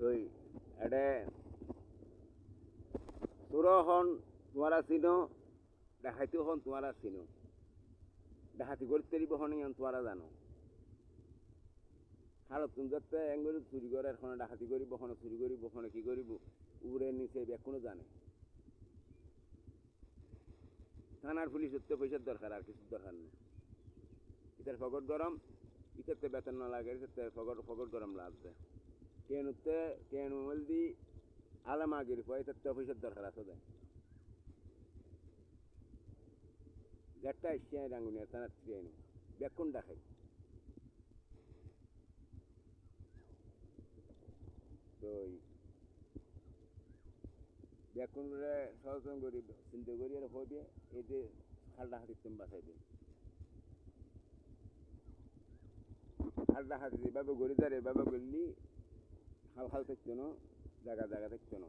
ওই এটা তোর হন তোমারা চিনো ডাকাইতে হন তোমারা চিনো ডাকাতি করতে বহন তোমারা জানো হালত তুমি যাতে এঙ্গরি চুরি করে এখন ডাকাতি করি বহনে চুরি করি বহনে কি করিব উপরে নিচে এখনো জানে থানার পুলিশ হতে পয়সার দরকার আর কিছুর দরকার নেই ইতার ফগট গরম ইতারতে বেতন না লাগে ইতারতে ফগট গরম লাগবে ট্রেন মোবাইল দি আলাম আগের পর ইতারতে পয়সার দরকার আছে দেয় যেটা এসে রাঙ্গুনিয়া থানার ট্রেন বেকুন ডাকাই তো বেকুন সচেতন করি চিন্তা করি আর হইবে এই যে খাল ডাকাতি তুমি বাঁচাই দিন খাল ডাকাতি যেভাবে গড়ি তার এভাবে করলি হাল থাকতো না জায়গা থাকতো না